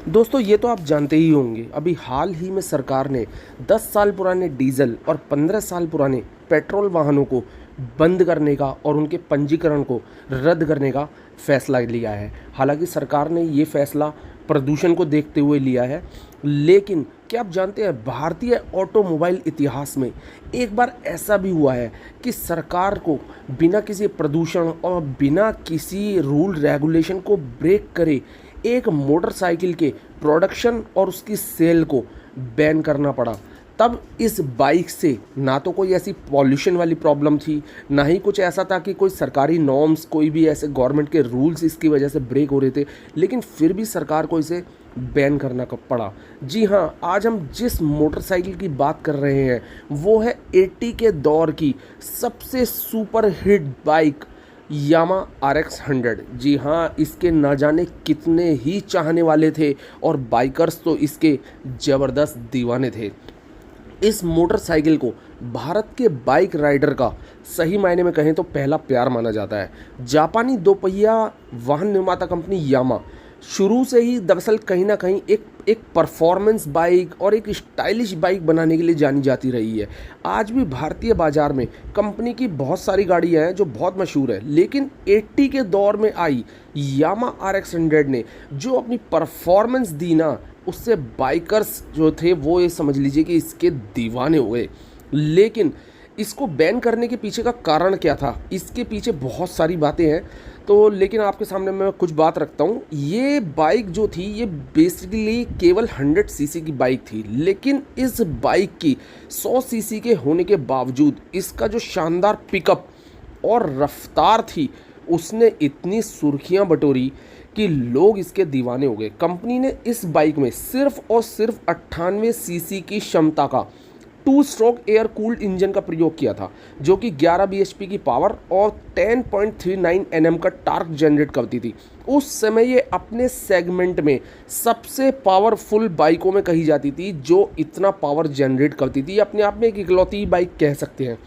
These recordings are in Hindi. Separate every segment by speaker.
Speaker 1: दोस्तों ये तो आप जानते ही होंगे, अभी हाल ही में सरकार ने 10 साल पुराने डीजल और 15 साल पुराने पेट्रोल वाहनों को बंद करने का और उनके पंजीकरण को रद्द करने का फैसला लिया है। हालांकि सरकार ने ये फैसला प्रदूषण को देखते हुए लिया है, लेकिन क्या आप जानते हैं भारतीय ऑटोमोबाइल इतिहास में एक बार ऐसा भी हुआ है कि सरकार को बिना किसी प्रदूषण और बिना किसी रूल रेगुलेशन को ब्रेक करे एक मोटरसाइकिल के प्रोडक्शन और उसकी सेल को बैन करना पड़ा। तब इस बाइक से ना तो कोई ऐसी पॉल्यूशन वाली प्रॉब्लम थी, ना ही कुछ ऐसा था कि कोई सरकारी नॉर्म्स, कोई भी ऐसे गवर्नमेंट के रूल्स इसकी वजह से ब्रेक हो रहे थे, लेकिन फिर भी सरकार को इसे बैन करना पड़ा। जी हाँ, आज हम जिस मोटरसाइकिल की बात कर रहे हैं वो है 80 के दौर की सबसे सुपर हिट बाइक यामा RX 100। जी हाँ, इसके ना जाने कितने ही चाहने वाले थे और बाइकर्स तो इसके ज़बरदस्त दीवाने थे। इस मोटरसाइकिल को भारत के बाइक राइडर का सही मायने में कहें तो पहला प्यार माना जाता है। जापानी दोपहिया वाहन निर्माता कंपनी यामा शुरू से ही दरअसल कहीं ना कहीं एक परफॉर्मेंस बाइक और एक स्टाइलिश बाइक बनाने के लिए जानी जाती रही है। आज भी भारतीय बाजार में कंपनी की बहुत सारी गाड़ियां हैं जो बहुत मशहूर है, लेकिन 80 के दौर में आई यामा RX 100 ने जो अपनी परफॉर्मेंस दी ना, उससे बाइकर्स जो थे वो ये समझ लीजिए कि इसके दीवाने हो गए। लेकिन इसको बैन करने के पीछे का कारण क्या था, इसके पीछे बहुत सारी बातें हैं। तो लेकिन आपके सामने मैं कुछ बात रखता हूँ। ये बाइक जो थी ये बेसिकली केवल 100 सीसी की बाइक थी, लेकिन इस बाइक की 100 सीसी के होने के बावजूद इसका जो शानदार पिकअप और रफ्तार थी उसने इतनी सुर्खियां बटोरी कि लोग इसके दीवाने हो गए। कंपनी ने इस बाइक में सिर्फ और सिर्फ 98 सीसी की क्षमता का 2 स्ट्रोक एयर कूल्ड इंजन का प्रयोग किया था, जो कि 11 bhp की पावर और 10.39 Nm का टार्क जनरेट करती थी। उस समय ये अपने सेगमेंट में सबसे पावरफुल बाइकों में कही जाती थी जो इतना पावर जनरेट करती थी। अपने आप में एक इकलौती बाइक कह सकते हैं।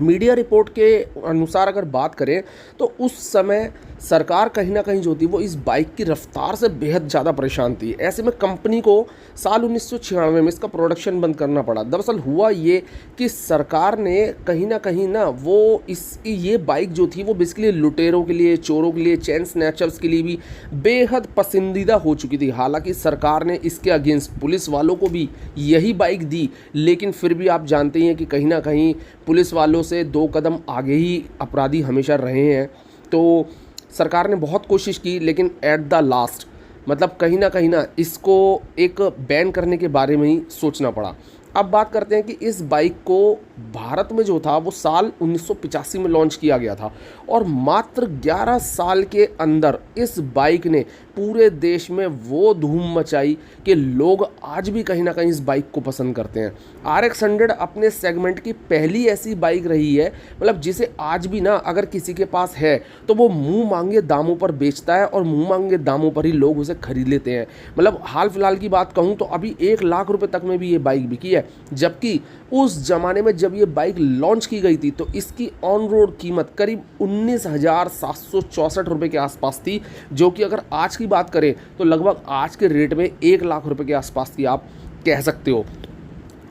Speaker 1: मीडिया रिपोर्ट के अनुसार अगर बात करें तो उस समय सरकार कहीं ना कहीं जो थी वो इस बाइक की रफ्तार से बेहद ज़्यादा परेशान थी। ऐसे में कंपनी को साल 1996 में इसका प्रोडक्शन बंद करना पड़ा। दरअसल हुआ ये कि सरकार ने कहीं ना वो ये बाइक जो थी वो बेसिकली लुटेरों के लिए, चोरों के लिए, चेन स्नैचर्स के लिए भी बेहद पसंदीदा हो चुकी थी। हालांकि सरकार ने इसके अगेंस्ट पुलिस वालों को भी यही बाइक दी, लेकिन फिर भी आप जानते ही हैं कि कहीं ना कहीं पुलिस वालों से 2 कदम आगे ही अपराधी हमेशा रहे हैं। तो सरकार ने बहुत कोशिश की, लेकिन एट द लास्ट मतलब कहीं ना इसको एक बैन करने के बारे में ही सोचना पड़ा। अब बात करते हैं कि इस बाइक को भारत में जो था वो साल 1985 में लॉन्च किया गया था और मात्र 11 साल के अंदर इस बाइक ने पूरे देश में वो धूम मचाई कि लोग आज भी कहीं ना कहीं इस बाइक को पसंद करते हैं। RX 100 अपने सेगमेंट की पहली ऐसी बाइक रही है, मतलब जिसे आज भी ना अगर किसी के पास है तो वो मुंह मांगे दामों पर बेचता है और मुंह मांगे दामों पर ही लोग उसे खरीद लेते हैं। मतलब हाल फिलहाल की बात कहूँ तो अभी 1 लाख रुपए तक में भी ये बाइक बिकी है, जबकि उस जमाने में जब ये बाइक लॉन्च की गई थी तो इसकी ऑन रोड कीमत करीब 19,764 रुपये के आसपास थी, जो कि अगर आज की बात करें तो लगभग आज के रेट में 1 लाख रुपए के आसपास की आप कह सकते हो।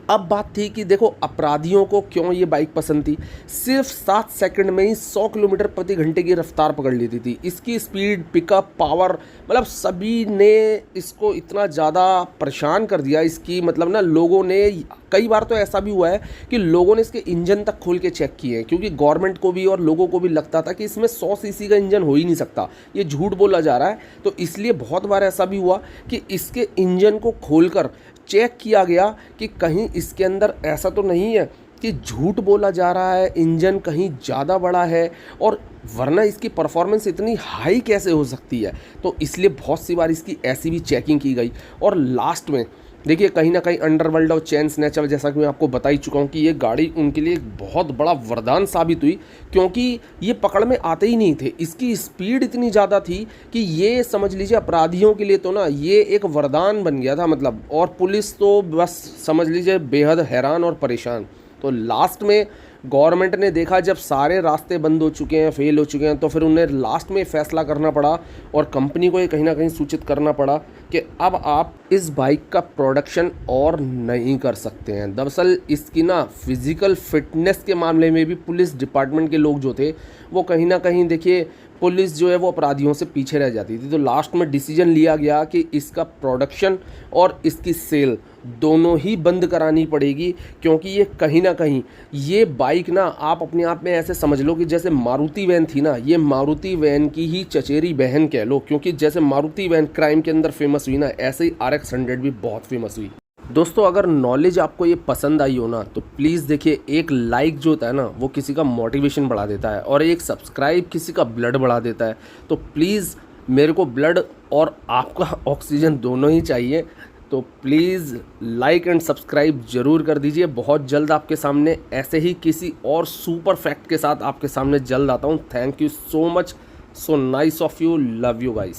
Speaker 1: अब बात थी कि देखो अपराधियों को क्यों ये बाइक पसंद थी। सिर्फ 7 सेकंड में ही 100 किलोमीटर प्रति घंटे की रफ्तार पकड़ लेती थी। इसकी स्पीड, पिकअप, पावर, मतलब सभी ने इसको इतना ज़्यादा परेशान कर दिया। इसकी मतलब ना लोगों ने कई बार तो ऐसा भी हुआ है कि लोगों ने इसके इंजन तक खोल के चेक किए हैं, क्योंकि गवर्नमेंट को भी और लोगों को भी लगता था कि इसमें 100 सीसी का इंजन हो ही नहीं सकता, ये झूठ बोला जा रहा है। तो इसलिए बहुत बार ऐसा भी हुआ कि इसके इंजन को खोलकर चेक किया गया कि कहीं इसके अंदर ऐसा तो नहीं है कि झूठ बोला जा रहा है, इंजन कहीं ज़्यादा बड़ा है, और वरना इसकी परफॉर्मेंस इतनी हाई कैसे हो सकती है। तो इसलिए बहुत सी बार इसकी ऐसी भी चेकिंग की गई और लास्ट में देखिए कहीं ना कहीं अंडरवर्ल्ड और चेन स्नैचर, जैसा कि मैं आपको बता ही चुका हूँ कि ये गाड़ी उनके लिए एक बहुत बड़ा वरदान साबित हुई, क्योंकि ये पकड़ में आते ही नहीं थे। इसकी स्पीड इतनी ज़्यादा थी कि ये समझ लीजिए अपराधियों के लिए तो ना ये एक वरदान बन गया था मतलब, और पुलिस तो बस समझ लीजिए बेहद हैरान और परेशान। तो लास्ट में गवर्नमेंट ने देखा जब सारे रास्ते बंद हो चुके हैं, फेल हो चुके हैं, तो फिर उन्हें लास्ट में फैसला करना पड़ा और कंपनी को ये कहीं ना कहीं सूचित करना पड़ा कि अब आप इस बाइक का प्रोडक्शन और नहीं कर सकते हैं। दरअसल इसकी ना फिज़िकल फिटनेस के मामले में भी पुलिस डिपार्टमेंट के लोग जो थे वो कहीं ना कहीं देखिए पुलिस जो है वो अपराधियों से पीछे रह जाती थी। तो लास्ट में डिसीजन लिया गया कि इसका प्रोडक्शन और इसकी सेल दोनों ही बंद करानी पड़ेगी, क्योंकि ये कहीं ना कहीं ये बाइक ना आप अपने आप में ऐसे समझ लो कि जैसे मारुति वैन थी ना, ये मारुति वैन की ही चचेरी बहन कह लो, क्योंकि जैसे मारुति वैन क्राइम के अंदर फेमस हुई ना, ऐसे ही RX 100 भी बहुत फेमस हुई। दोस्तों अगर नॉलेज आपको ये पसंद आई हो ना तो प्लीज़ देखिए, एक लाइक जो होता है ना वो किसी का मोटिवेशन बढ़ा देता है और एक सब्सक्राइब किसी का ब्लड बढ़ा देता है। तो प्लीज़ मेरे को ब्लड और आपका ऑक्सीजन दोनों ही चाहिए, तो प्लीज़ लाइक एंड सब्सक्राइब ज़रूर कर दीजिए। बहुत जल्द आपके सामने ऐसे ही किसी और सुपर फैक्ट के साथ आपके सामने जल्द आता हूँ। Thank you so much, so nice of you, love you guys.